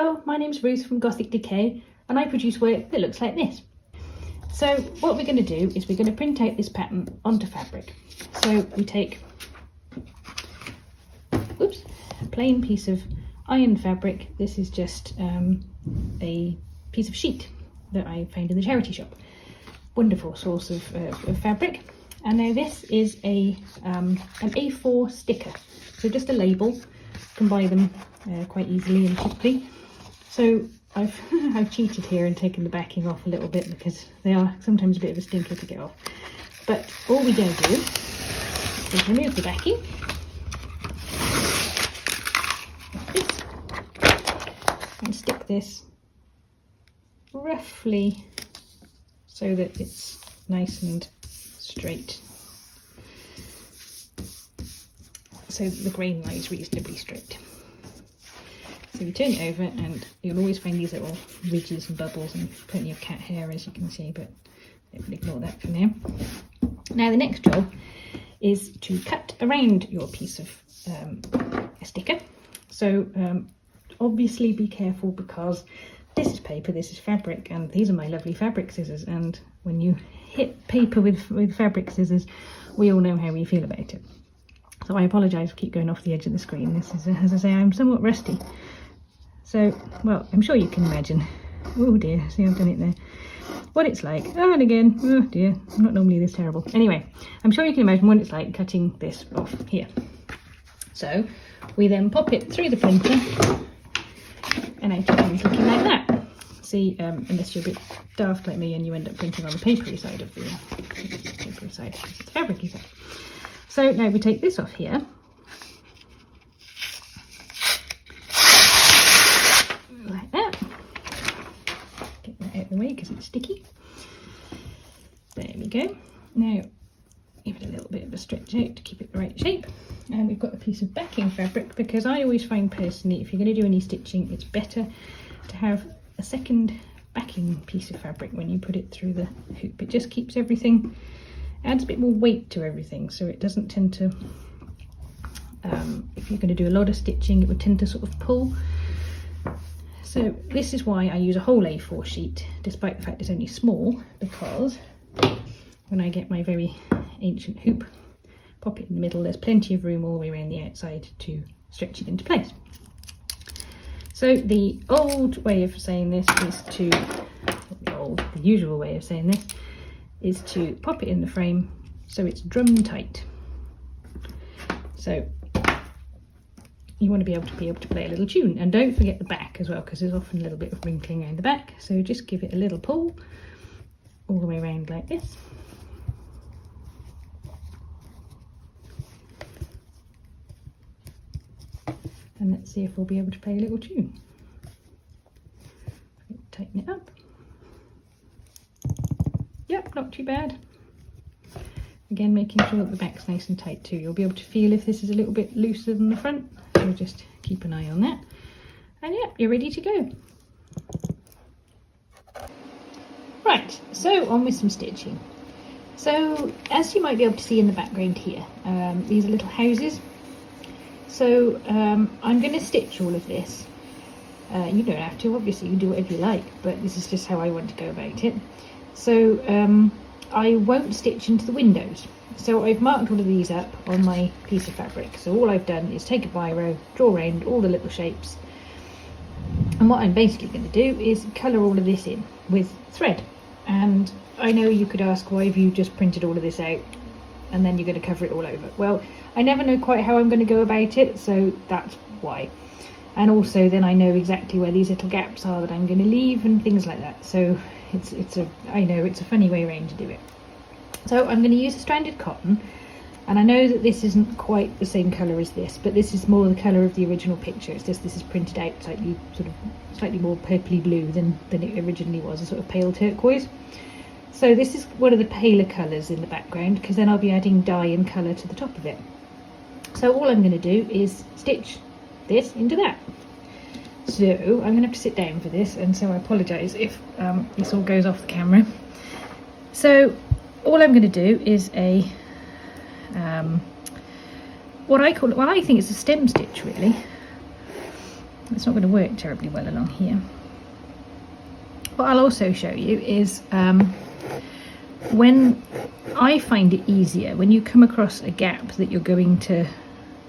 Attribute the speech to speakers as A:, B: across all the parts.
A: Hello, my name's Ruth from Gothic Decay and I produce work that looks like this. So what we're going to do is we're going to print out this pattern onto fabric. So we take a plain piece of iron fabric. This is just a piece of sheet that I found in the charity shop. Wonderful source of fabric. And now this is an A4 sticker. So just a label. You can buy them quite easily and cheaply. So I've cheated here and taken the backing off a little bit because they are sometimes a bit of a stinker to get off. But all we're going to do is remove the backing like this and stick this roughly so that it's nice and straight, so that the grain lies reasonably straight. So you turn it over and you'll always find these little ridges and bubbles and plenty of cat hair, as you can see, but ignore that for now. Now the next job is to cut around your piece of a sticker. So obviously be careful because this is paper, this is fabric, and these are my lovely fabric scissors, and when you hit paper with fabric scissors, we all know how we feel about it. So I apologise for keep going off the edge of the screen. This is, as I say, I'm somewhat rusty. So, well, I'm sure you can imagine. Oh dear, see I've done it there. What it's like. Oh, and again, oh dear, I'm not normally this terrible. Anyway, I'm sure you can imagine what it's like cutting this off here. So we then pop it through the printer and out it comes looking like that. See, unless you're a bit daft like me and you end up printing on the papery side of the fabricy side. So now we take this off here. Like that. Get that out of the way because it's sticky. There we go. Now give it a little bit of a stretch out to keep it the right shape. And we've got a piece of backing fabric because I always find personally if you're going to do any stitching it's better to have a second backing piece of fabric when you put it through the hoop. It just keeps everything, adds a bit more weight to everything, so it doesn't tend to, if you're going to do a lot of stitching, it would tend to sort of pull. So this is why I use a whole A4 sheet, despite the fact it's only small, because when I get my very ancient hoop, pop it in the middle, there's plenty of room all the way around the outside to stretch it into place. So the old way of saying this is to, the usual way of saying this is to pop it in the frame so it's drum tight. So you want to be able to play a little tune, and don't forget the back as well because there's often a little bit of wrinkling around the back. So just give it a little pull all the way around like this. And let's see if we'll be able to play a little tune. Tighten it up. Yep, not too bad. Again, making sure that the back's nice and tight too. You'll be able to feel if this is a little bit looser than the front. So just keep an eye on that. And yeah, you're ready to go. Right, so on with some stitching. So as you might be able to see in the background here, these are little houses. So I'm going to stitch all of this. You don't have to, obviously you can do whatever you like, but this is just how I want to go about it. So I won't stitch into the windows. So I've marked all of these up on my piece of fabric. So all I've done is take a biro, draw around all the little shapes. And what I'm basically going to do is colour all of this in with thread. And I know you could ask, why have you just printed all of this out and then you're going to cover it all over? Well, I never know quite how I'm going to go about it, so that's why. And also then I know exactly where these little gaps are that I'm going to leave and things like that. So I know it's a funny way around to do it. So I'm going to use a stranded cotton, and I know that this isn't quite the same colour as this, but this is more the colour of the original picture. It's just this is printed out slightly more purpley blue than it originally was, a sort of pale turquoise. So this is one of the paler colours in the background, because then I'll be adding dye and colour to the top of it. So all I'm going to do is stitch this into that. So I'm going to have to sit down for this, and so I apologise if this all goes off the camera. So all I'm going to do is a what I think is a stem stitch really. it's not going to work terribly well along here. What I'll also show you is when I find it easier, when you come across a gap that you're going to,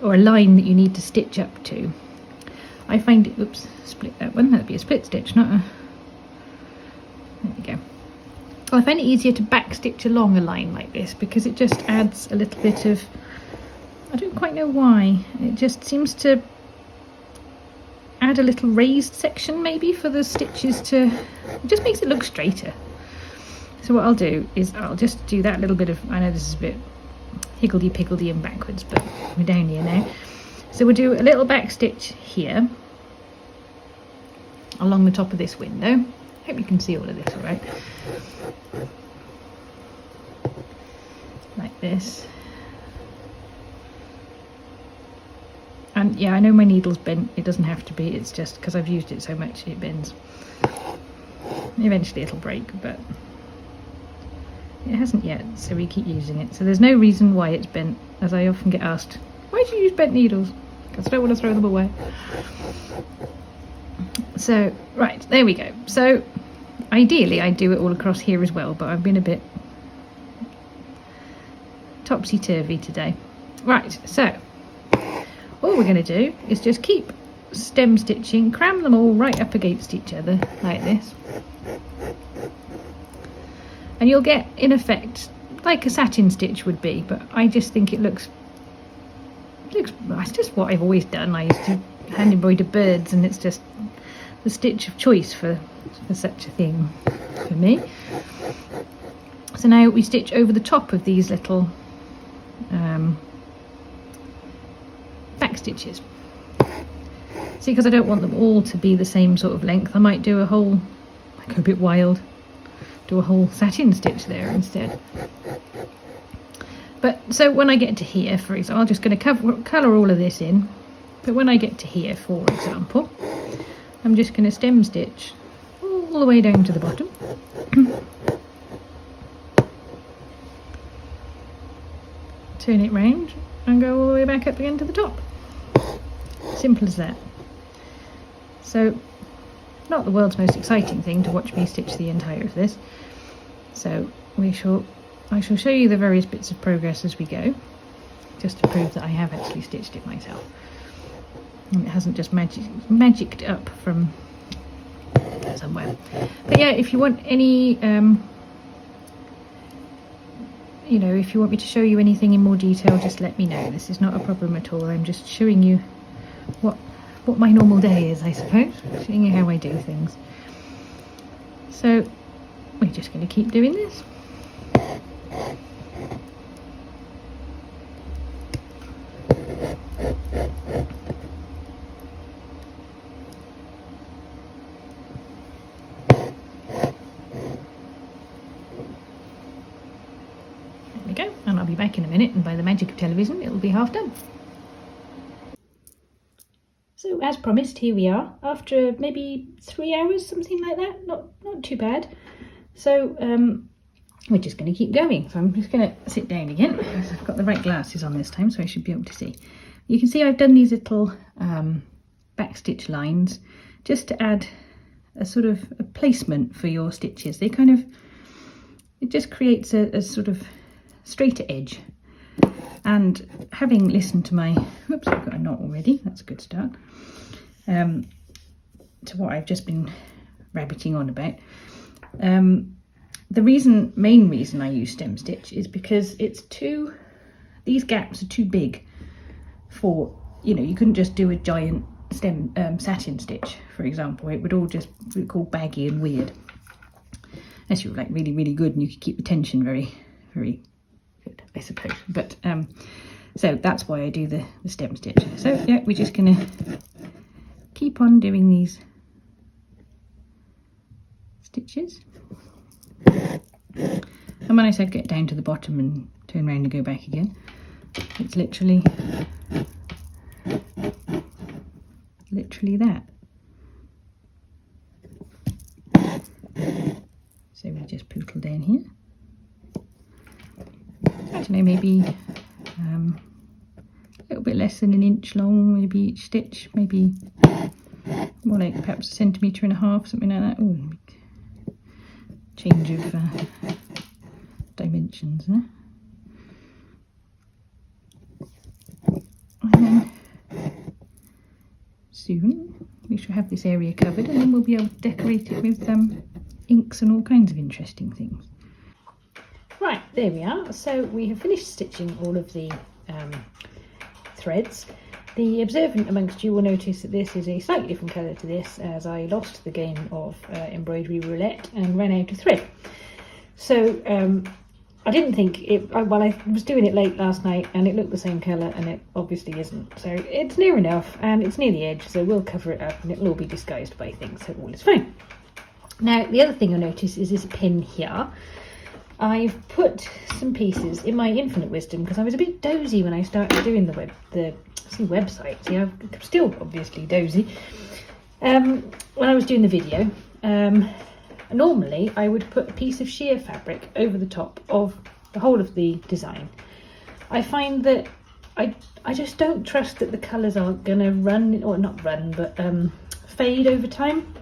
A: or a line that you need to stitch up to, I find it, oops, split that one, that'd be a split stitch, not a, there we go. I find it easier to back stitch along a line like this because it just adds a little bit of, I don't quite know why, it just seems to add a little raised section maybe for the stitches to, it just makes it look straighter. So what I'll do is I'll just do that little bit of, I know this is a bit higgledy-piggledy and backwards, but we're down here now. So we'll do a little back stitch here along the top of this window. Hope you can see all of this all right. Like this. And yeah, I know my needle's bent, it doesn't have to be, it's just because I've used it so much it bends. Eventually it'll break, but it hasn't yet, so we keep using it. So there's no reason why it's bent, as I often get asked, why do you use bent needles? Because I don't want to throw them away. So, right, there we go. So, ideally I do it all across here as well, but I've been a bit topsy-turvy today. Right, so, all we're going to do is just keep stem stitching, cram them all right up against each other, like this. And you'll get, in effect, like a satin stitch would be, but I just think it looks, it's just what I've always done. I used to hand embroider birds, and it's just the stitch of choice for such a thing for me. So now we stitch over the top of these little back stitches. See, because I don't want them all to be the same sort of length, I might do a whole, I go a bit wild, do a whole satin stitch there instead. But so when I get to here, for example, I'm just going to colour all of this in, but when I get to here, for example, I'm just going to stem stitch all the way down to the bottom. Turn it round and go all the way back up again to the top. Simple as that. So, not the world's most exciting thing to watch me stitch the entire of this. So I shall show you the various bits of progress as we go, just to prove that I have actually stitched it myself. And it hasn't just magicked up from somewhere. But yeah, if you want any, you know, if you want me to show you anything in more detail, just let me know. This is not a problem at all. I'm just showing you what my normal day is, I suppose. Showing you how I do things. So we're just going to keep doing this. There we go, and I'll be back in a minute, and by the magic of television it'll be half done. So as promised, here we are after maybe 3 hours, something like that. Not too bad. So we're just going to keep going. So I'm just going to sit down again because I've got the right glasses on this time, so I should be able to see. You can see I've done these little backstitch lines just to add a sort of a placement for your stitches. They kind of, it just creates a sort of straighter edge. And having listened to my, whoops, I've got a knot already, that's a good start, to what I've just been rabbiting on about. The main reason I use stem stitch is because these gaps are too big for, you know, you couldn't just do a giant stem satin stitch, for example. It would all just be called baggy and weird. Unless you were like really, really good and you could keep the tension very, very good, I suppose. But so that's why I do the stem stitch. So yeah, we're just gonna keep on doing these stitches. And when I said get down to the bottom and turn around and go back again, it's literally that. So we just pootle down here. I don't know, maybe a little bit less than an inch long, maybe each stitch, maybe more like perhaps 1.5 centimetres, something like that. Ooh, change of dimensions there. And then soon we shall have this area covered, and then we'll be able to decorate it with inks and all kinds of interesting things. Right, there we are. So we have finished stitching all of the threads. The observant amongst you will notice that this is a slightly different colour to this, as I lost the game of embroidery roulette and ran out of thread. So I didn't think it, well, I was doing it late last night and it looked the same colour, and it obviously isn't. So it's near enough and it's near the edge, so we'll cover it up and it'll all be disguised by things, so all is fine. Now the other thing you'll notice is this pin here. I've put some pieces in my infinite wisdom, because I was a bit dozy when I started doing the website. See, I'm still obviously dozy. When I was doing the video, normally I would put a piece of sheer fabric over the top of the whole of the design. I find that I just don't trust that the colours aren't going to run, or not run, but fade over time.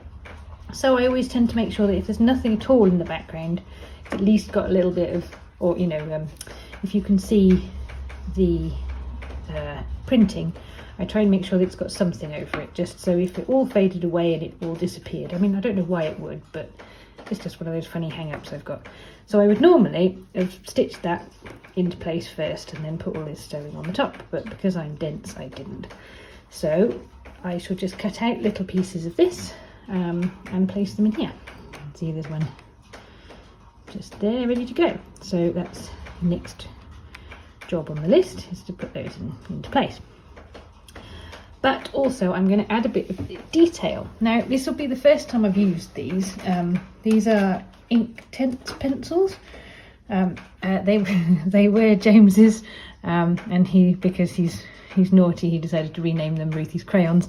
A: So I always tend to make sure that if there's nothing at all in the background, it's at least got a little bit of, or you know, if you can see the printing, I try and make sure that it's got something over it, just so if it all faded away and it all disappeared. I mean, I don't know why it would, but it's just one of those funny hang-ups I've got. So I would normally have stitched that into place first and then put all this sewing on the top, but because I'm dense, I didn't. So I shall just cut out little pieces of this and place them in here. See, there's one just there ready to go. So that's the next job on the list, is to put those into place. But also I'm going to add a bit of detail. Now this will be the first time I've used these. These are Inktense pencils. They were James's, and because he's naughty, he decided to rename them Ruthie's crayons,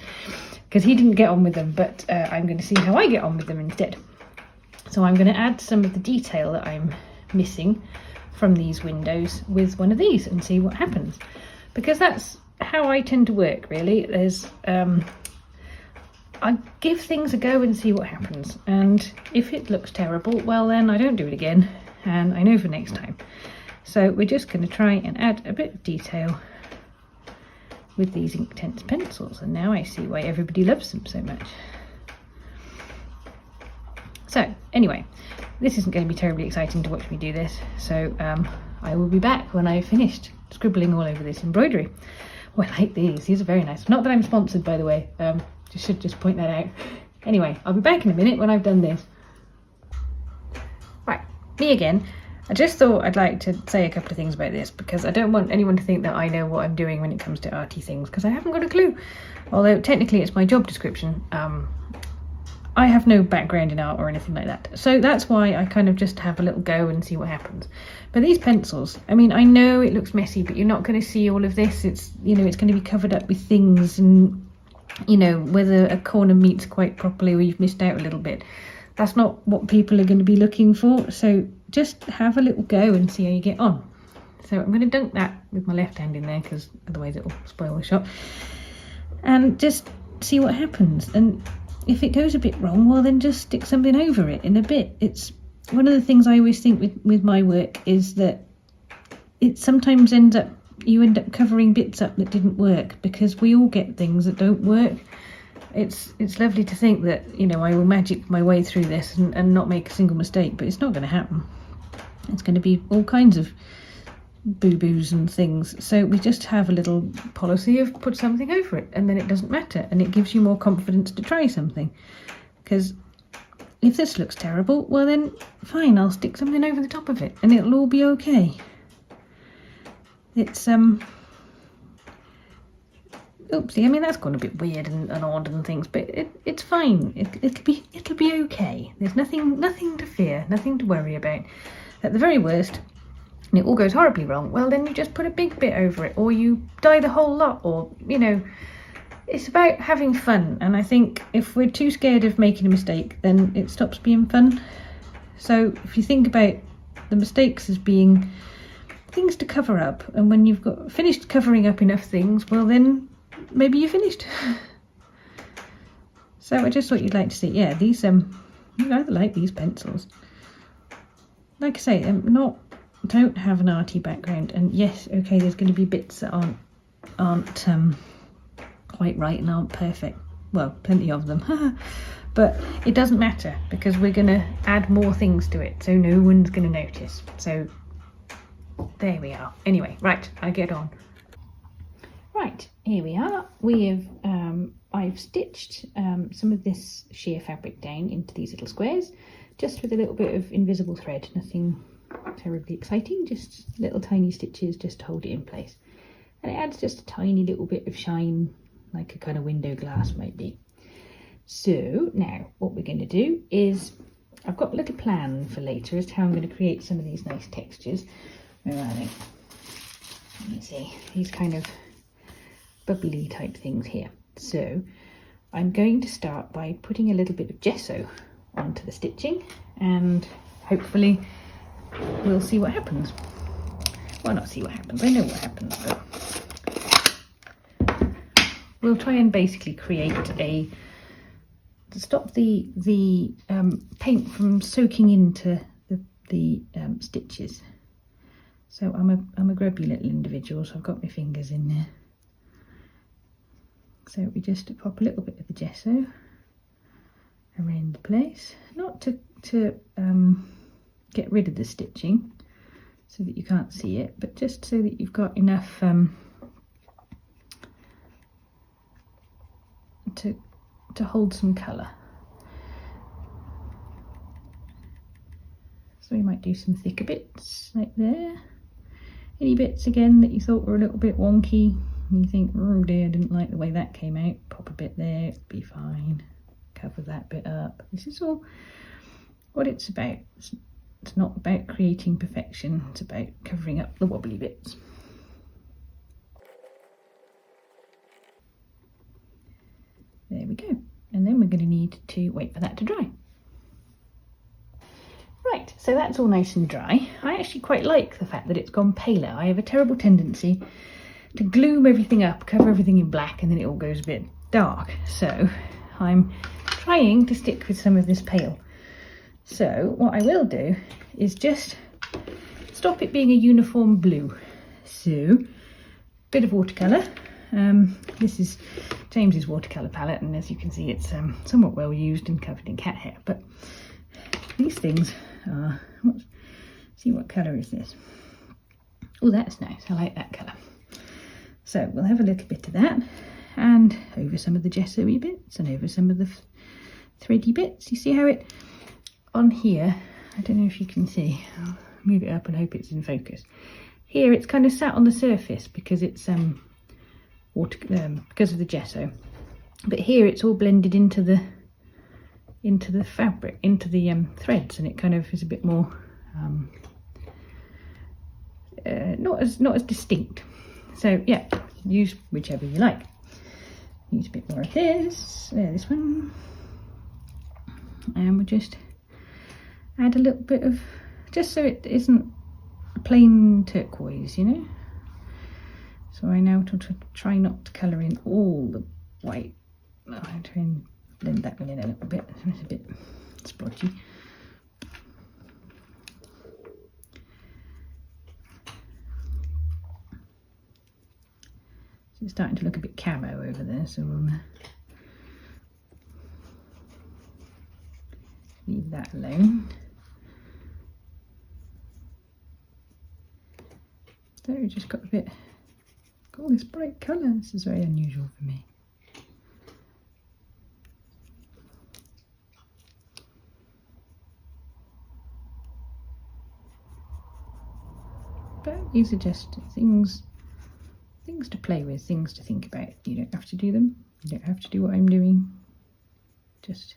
A: because he didn't get on with them, but I'm going to see how I get on with them instead. So I'm going to add some of the detail that I'm missing from these windows with one of these and see what happens, because that's how I tend to work, really. There's I give things a go and see what happens, and if it looks terrible, well then I don't do it again, and I know for next time. So we're just going to try and add a bit of detail with these Inktense pencils, and now I see why everybody loves them so much. So anyway, this isn't going to be terribly exciting to watch me do this, so I will be back when I've finished scribbling all over this embroidery. Oh, I like these are very nice. Not that I'm sponsored, by the way, should just point that out. Anyway, I'll be back in a minute when I've done this. Right, me again. I just thought I'd like to say a couple of things about this, because I don't want anyone to think that I know what I'm doing when it comes to arty things, because I haven't got a clue. Although technically it's my job description. I have no background in art or anything like that, so that's why I kind of just have a little go and see what happens. But these pencils, I mean, I know it looks messy, but you're not going to see all of this. It's, you know, it's going to be covered up with things, and you know, whether a corner meets quite properly or you've missed out a little bit, that's not what people are going to be looking for. So just have a little go and see how you get on. So I'm going to dunk that with my left hand in there, because otherwise it will spoil the shot, and just see what happens. And if it goes a bit wrong, well then just stick something over it in a bit. It's one of the things I always think with my work is that it sometimes you end up covering bits up that didn't work, because we all get things that don't work. It's lovely to think that, you know, I will magic my way through this and not make a single mistake, but it's not going to happen. It's going to be all kinds of boo-boos and things. So we just have a little policy of put something over it, and then it doesn't matter, and it gives you more confidence to try something. Because if this looks terrible, well then fine, I'll stick something over the top of it and it'll all be okay. It's oopsie, I mean, that's gone a bit weird and odd and things, but it's fine. It'll be okay. There's nothing to fear, nothing to worry about. At the very worst, and it all goes horribly wrong, well then you just put a big bit over it, or you dye the whole lot, or, you know, it's about having fun. And I think if we're too scared of making a mistake, then it stops being fun. So if you think about the mistakes as being things to cover up, and when you've got finished covering up enough things, well then maybe you're finished. So I just thought you'd like to see, yeah, these, I rather like these pencils. Like I say, don't have an arty background, and yes, okay, there's going to be bits that aren't quite right and aren't perfect. Well, plenty of them. But it doesn't matter because we're going to add more things to it, so no one's going to notice. So there we are. Anyway, right, I get on. Right, here we are. I've stitched some of this sheer fabric down into these little squares, just with a little bit of invisible thread. Nothing terribly exciting, just little tiny stitches just to hold it in place. And it adds just a tiny little bit of shine, like a kind of window glass might be. So now what we're going to do is, I've got a little plan for later as to how I'm going to create some of these nice textures. Where are they? Let me see, these kind of bubbly type things here. So I'm going to start by putting a little bit of gesso onto the stitching, and hopefully we'll see what happens. Well, not see what happens, I know what happens, but we'll try and basically create to stop the paint from soaking into the stitches. So I'm a grubby little individual, so I've got my fingers in there. So we just pop a little bit of the gesso around the place, not to get rid of the stitching so that you can't see it, but just so that you've got enough to hold some colour. So we might do some thicker bits like there. Any bits again that you thought were a little bit wonky, and you think, oh dear, I didn't like the way that came out, pop a bit there, it'll be fine. Cover that bit up. This is all what it's about. It's not about creating perfection, it's about covering up the wobbly bits. There we go. And then we're going to need to wait for that to dry. Right, so that's all nice and dry. I actually quite like the fact that it's gone paler. I have a terrible tendency to gloom everything up, cover everything in black, and then it all goes a bit dark. So I'm trying to stick with some of this pale. So what I will do is just stop it being a uniform blue. So bit of watercolor. This is James's watercolor palette, and as you can see, it's somewhat well used and covered in cat hair. But these things are, see what colour is this? Oh, that's nice. I like that colour. So we'll have a little bit of that, and over some of the gesso-y bits, and over some of the thready bits. You see how it on here? I don't know if you can see. I'll move it up and hope it's in focus. Here it's kind of sat on the surface because it's because of the gesso, but here it's all blended into the fabric, into the threads, and it kind of is a bit more not as distinct. So yeah, use whichever you like. Use a bit more of this one, and we'll just add a little bit of, just so it isn't plain turquoise, you know. So I now try not to colour in all the white. I try and blend that one in a little bit. It's a bit splotchy. So it's starting to look a bit camo over there, so we'll leave that alone. So we just got a bit, got all this bright colour. This is very unusual for me. But these are just things to play with, things to think about. You don't have to do them. You don't have to do what I'm doing. Just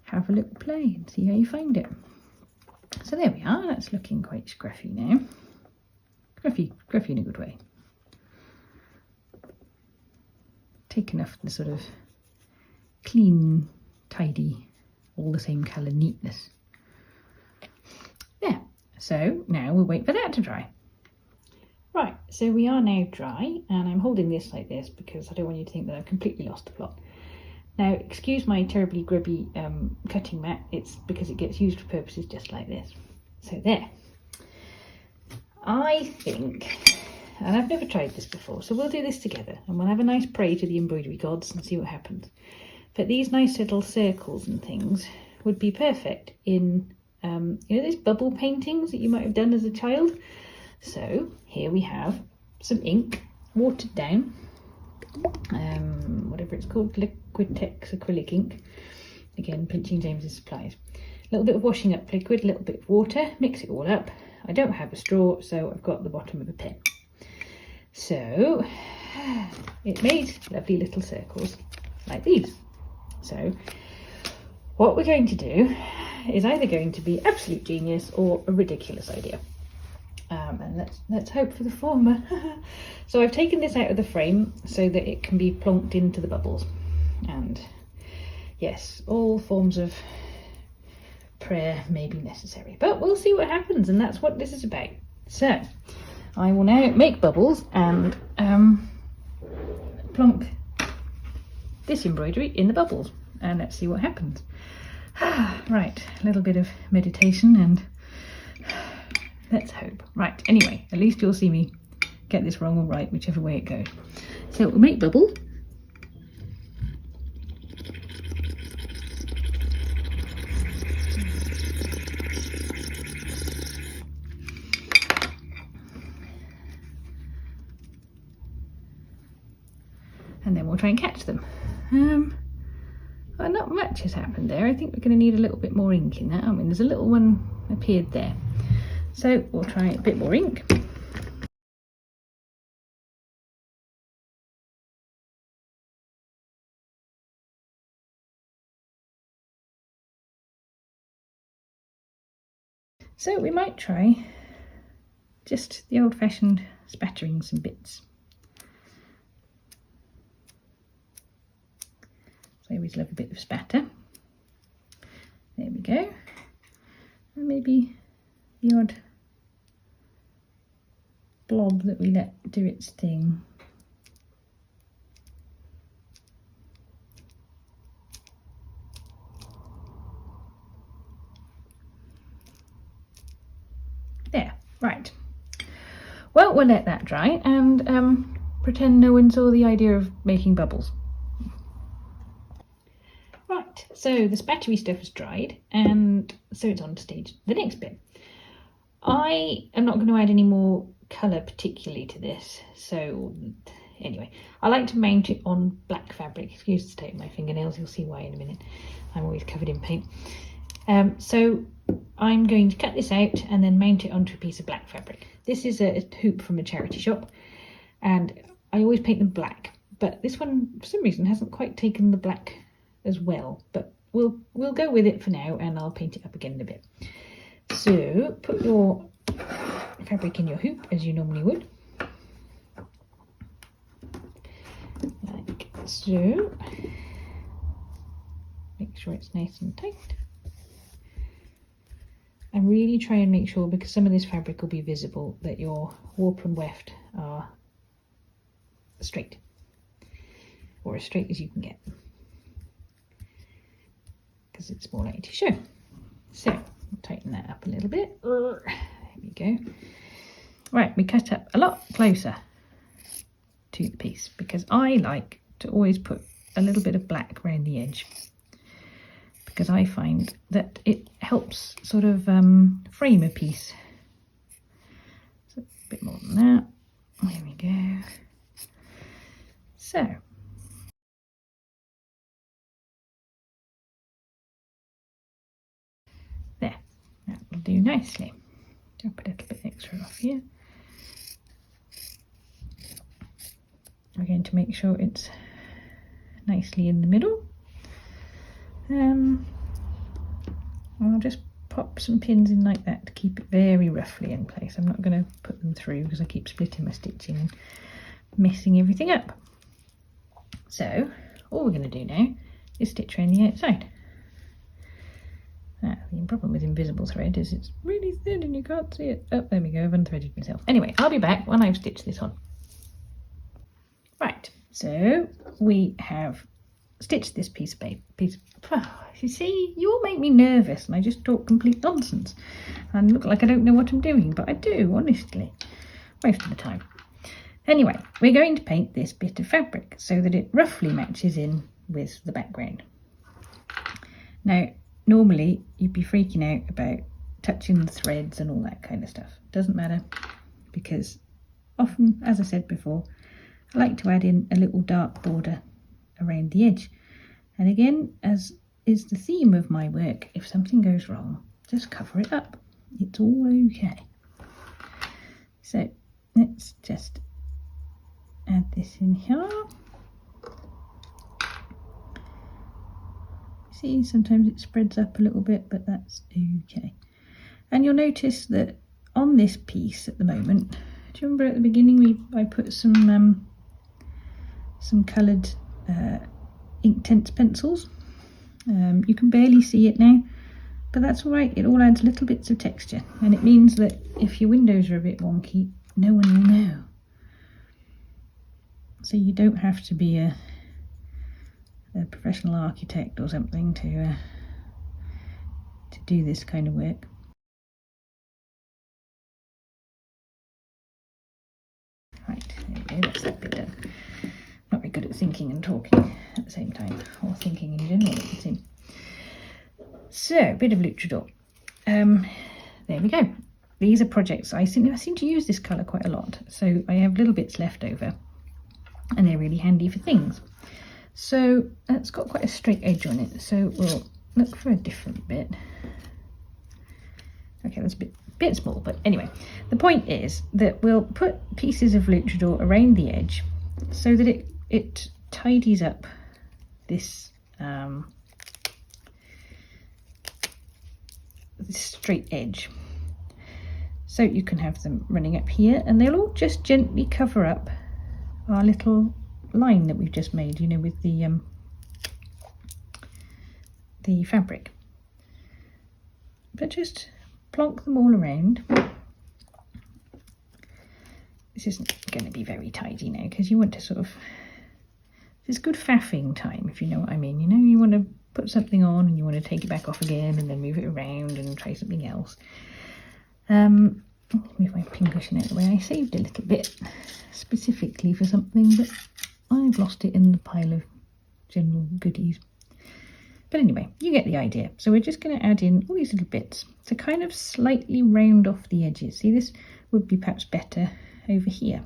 A: have a little play and see how you find it. So there we are. That's looking quite scruffy now. Scruffy in a good way. Taken off the sort of clean, tidy, all the same colour neatness. There. So now we'll wait for that to dry. Right, so we are now dry, and I'm holding this like this because I don't want you to think that I've completely lost the plot. Now, excuse my terribly grubby cutting mat, it's because it gets used for purposes just like this. So there. I think, and I've never tried this before, so we'll do this together and we'll have a nice pray to the embroidery gods and see what happens. But these nice little circles and things would be perfect in, you know, those bubble paintings that you might have done as a child. So here we have some ink, watered down, whatever it's called, Liquitex acrylic ink. Again, pinching James's supplies. A little bit of washing up liquid, a little bit of water, mix it all up. I don't have a straw, so I've got the bottom of a pen. So it made lovely little circles like these. So what we're going to do is either going to be absolute genius or a ridiculous idea. And let's hope for the former. So I've taken this out of the frame so that it can be plonked into the bubbles. And yes, all forms of prayer may be necessary, but we'll see what happens, and that's what this is about. So I will now make bubbles and plonk this embroidery in the bubbles, and let's see what happens. Right, a little bit of meditation and let's hope. Right, anyway, at least you'll see me get this wrong or right, whichever way it goes. So we'll make bubbles. And then we'll try and catch them. Well, not much has happened there. I think we're going to need a little bit more ink in that, aren't we? There's a little one appeared there. So we'll try a bit more ink. So we might try just the old-fashioned spattering some bits. So I always love a bit of spatter. There we go. And maybe the odd blob that we let do its thing. There, right. Well, we'll let that dry and pretend no one saw the idea of making bubbles. Right, so the spattery stuff is dried, and so it's on to stage the next bit. I am not going to add any more colour particularly to this, so anyway, I like to mount it on black fabric. Excuse the state of my fingernails, you'll see why in a minute. I'm always covered in paint. So I'm going to cut this out and then mount it onto a piece of black fabric. This is a hoop from a charity shop, and I always paint them black, but this one for some reason hasn't quite taken the black as well, but we'll go with it for now, and I'll paint it up again in a bit. So put your fabric in your hoop as you normally would, like so. Make sure it's nice and tight, and really try and make sure, because some of this fabric will be visible, that your warp and weft are straight, or as straight as you can get, because it's more likely to show. So we'll tighten that up a little bit. There we go. Right, we cut up a lot closer to the piece, because I like to always put a little bit of black around the edge, because I find that it helps sort of frame a piece. So a bit more than that. There we go. So there, that will do nicely. I'll put a little bit extra off here. We're going to make sure it's nicely in the middle. I'll just pop some pins in like that to keep it very roughly in place. I'm not going to put them through because I keep splitting my stitching and messing everything up. So all we're going to do now is stitch around the outside. The problem with invisible thread is it's really thin and you can't see it. Oh, there we go, I've unthreaded myself. Anyway, I'll be back when I've stitched this on. Right, so we have stitch this piece of paper. You see, you all make me nervous and I just talk complete nonsense and look like I don't know what I'm doing, but I do, honestly, most of the time. Anyway, we're going to paint this bit of fabric so that it roughly matches in with the background. Now, normally you'd be freaking out about touching the threads and all that kind of stuff. Doesn't matter, because often, as I said before, I like to add in a little dark border around the edge. And again, as is the theme of my work, if something goes wrong, just cover it up. It's all okay. So let's just add this in here. See, sometimes it spreads up a little bit, but that's okay. And you'll notice that on this piece at the moment, do you remember at the beginning I put some coloured Inktense pencils? You can barely see it now, but that's all right. It all adds little bits of texture, and it means that if your windows are a bit wonky, no one will know. So you don't have to be a professional architect or something to do this kind of work. Right, there we go, that's that bit done. Not very good at thinking and talking at the same time, or thinking in general, you can see. So, a bit of Lutradur. There we go. These are projects. I seem to use this colour quite a lot, so I have little bits left over, and they're really handy for things. So that's got quite a straight edge on it, so we'll look for a different bit. Okay, that's a bit small, but anyway, the point is that we'll put pieces of Lutradur around the edge so that it tidies up this this straight edge. So you can have them running up here, and they'll all just gently cover up our little line that we've just made, you know, with the fabric. But just plonk them all around. This isn't going to be very tidy now, because you want to sort of, it's good faffing time, if you know what I mean. You know, you want to put something on and you want to take it back off again and then move it around and try something else. Move my pincushion out of the way. I saved a little bit specifically for something, but I've lost it in the pile of general goodies. But anyway, you get the idea. So we're just going to add in all these little bits to kind of slightly round off the edges. See, this would be perhaps better over here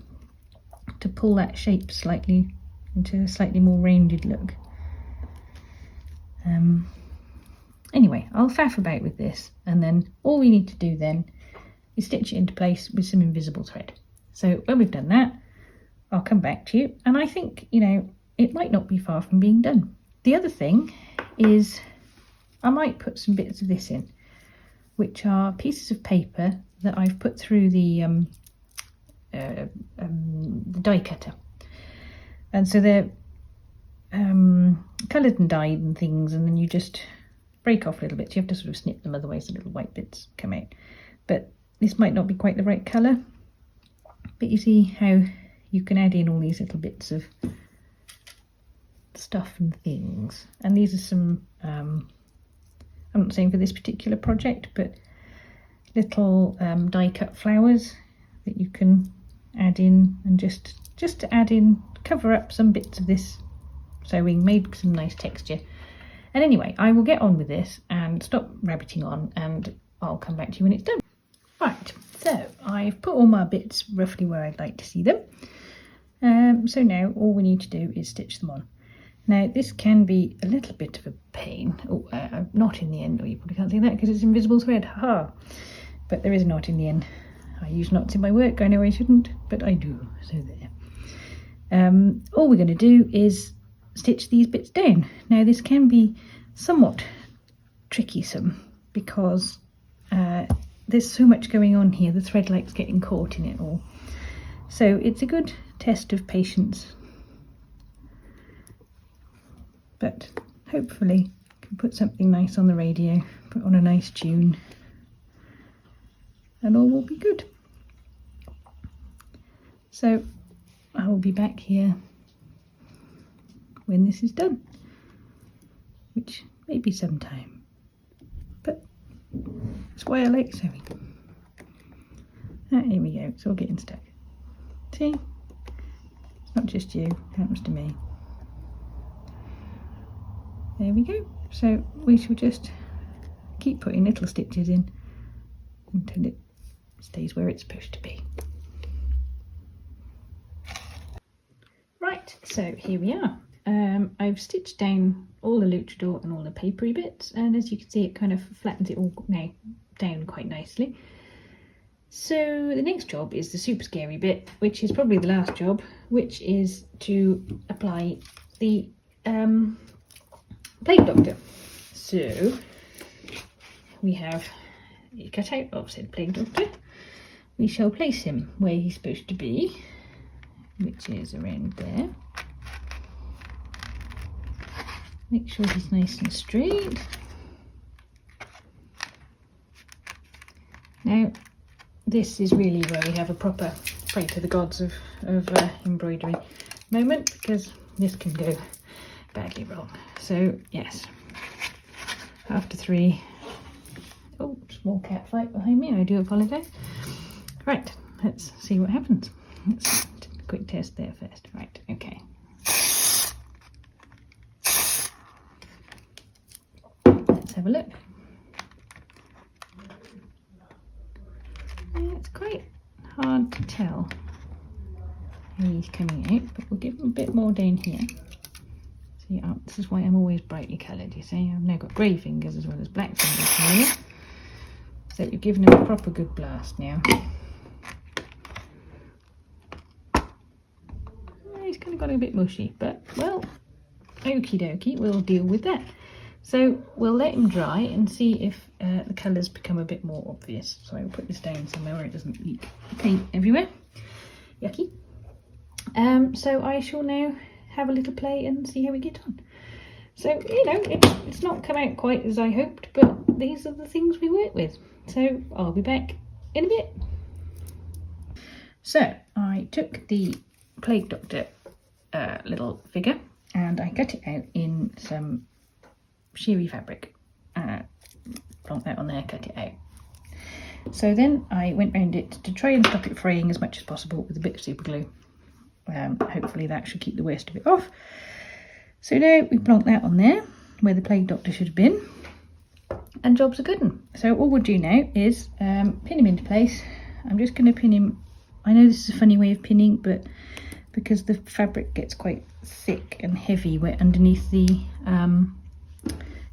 A: to pull that shape slightly into a slightly more rounded look. Anyway, I'll faff about with this, and then all we need to do then is stitch it into place with some invisible thread. So when we've done that, I'll come back to you, and I think, you know, it might not be far from being done. The other thing is I might put some bits of this in, which are pieces of paper that I've put through the die cutter, and so they're coloured and dyed and things, and then you just break off little bits. You have to sort of snip them, otherwise the little white bits come out. But this might not be quite the right colour, but you see how you can add in all these little bits of stuff and things. And these are some, I'm not saying for this particular project, but little die cut flowers that you can add in, and just to add in, cover up some bits of this sewing, make some nice texture. And anyway, I will get on with this and stop rabbiting on, and I'll come back to you when it's done. Right, so I've put all my bits roughly where I'd like to see them. So now all we need to do is stitch them on. Now this can be a little bit of a pain. Oh, knot in the end. Oh, you probably can't see that because it's invisible thread. Haha. But there is a knot in the end. I use knots in my work. I know I shouldn't, but I do. So there. All we're going to do is stitch these bits down. Now this can be somewhat tricky-some because there's so much going on here. The thread likes getting caught in it all. So it's a good test of patience. But hopefully I can put something nice on the radio, put on a nice tune, and all will be good. So I will be back here when this is done. which may be some time, but that's why I like sewing. Here we go, it's all getting stuck. See? It's not just you, it happens to me. There we go. So we shall just keep putting little stitches in until it stays where it's supposed to be. Right, so here we are. I've stitched down all the Lutradur and all the papery bits, and as you can see it kind of flattens it all now down quite nicely. So the next job is the super scary bit, which is probably the last job, which is to apply the Plague Doctor. So we have a cutout of said Plague Doctor. We shall place him where he's supposed to be, which is around there. Make sure he's nice and straight. Now, this is really where we have a proper pray to the gods of embroidery moment, because this can go badly wrong. So, yes, after 3. Oh, small cat fight behind me, I do apologise. Right, let's see what happens. Let's do a quick test there first. Right, okay. Let's have a look. Yeah, it's quite hard to tell how he's coming out, but we'll give him a bit more down here. See, this is why I'm always brightly coloured, you see. I've now got grey fingers as well as black fingers here. So you're giving him a proper good blast now. He's kind of got a bit mushy, but well, okie dokie, we'll deal with that. So we'll let him dry and see if the colours become a bit more obvious. So I'll put this down somewhere where it doesn't leak paint everywhere. Yucky. So I shall now have a little play and see how we get on. So, you know, it's not come out quite as I hoped, but these are the things we work with. So I'll be back in a bit. So I took the Plague Doctor little figure and I cut it out in some sheery fabric. Plonk that on there, cut it out. So then I went round it to try and stop it fraying as much as possible with a bit of super glue. Hopefully that should keep the worst of it off. So now we plonk that on there where the Plague Doctor should have been, and job's a good one. So all we'll do now is pin him into place. I'm just going to pin him. I know this is a funny way of pinning, but because the fabric gets quite thick and heavy where underneath the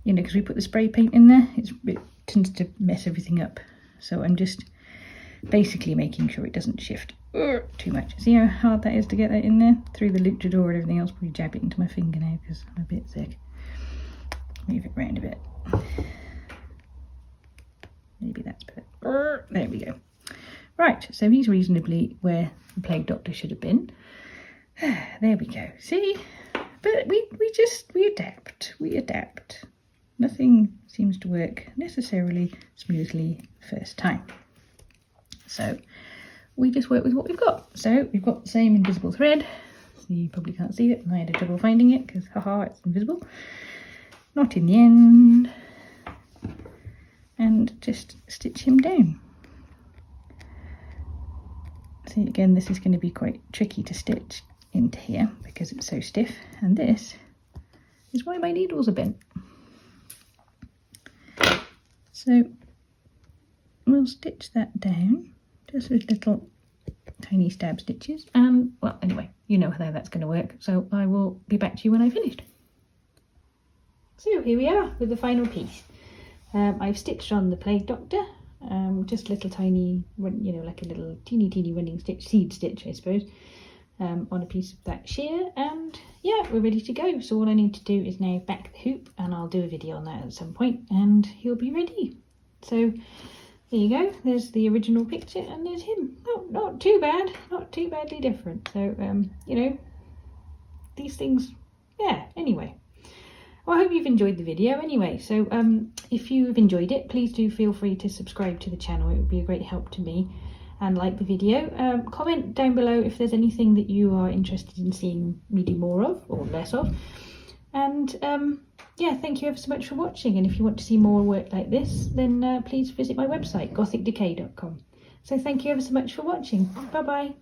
A: you know, because we put the spray paint in there, it tends to mess everything up. So I'm just basically making sure it doesn't shift too much. See how hard that is to get that in there? Through the Lutradur and everything else. Probably jab it into my finger now because I'm a bit thick. Move it round a bit. Maybe that's better. There we go. Right, so he's reasonably where the Plague Doctor should have been. There we go. See? But we adapt. We adapt. Nothing seems to work necessarily smoothly first time. So we just work with what we've got. So we've got the same invisible thread. So you probably can't see it, and I had trouble finding it because haha, it's invisible. Not in the end. And just stitch him down. See, again, this is going to be quite tricky to stitch into here because it's so stiff, and this is why my needles are bent. So we'll stitch that down just with little tiny stab stitches, and well, anyway, you know how that's going to work, so I will be back to you when I've finished. So here we are with the final piece. I've stitched on the Plague Doctor, just a little tiny, you know, like a little teeny running stitch, seed stitch I suppose, on a piece of that sheer, and yeah, we're ready to go. So all I need to do is now back the hoop, and I'll do a video on that at some point, and he'll be ready. So there you go, there's the original picture, and there's him. Not too bad, not too badly different. So you know, these things, yeah, anyway. Well, I hope you've enjoyed the video anyway. So if you've enjoyed it, please do feel free to subscribe to the channel. It would be a great help to me, and like the video. Comment down below if there's anything that you are interested in seeing me do more of or less of. And yeah, thank you ever so much for watching. And if you want to see more work like this, then please visit my website, gothicdecay.com. So thank you ever so much for watching. Bye bye.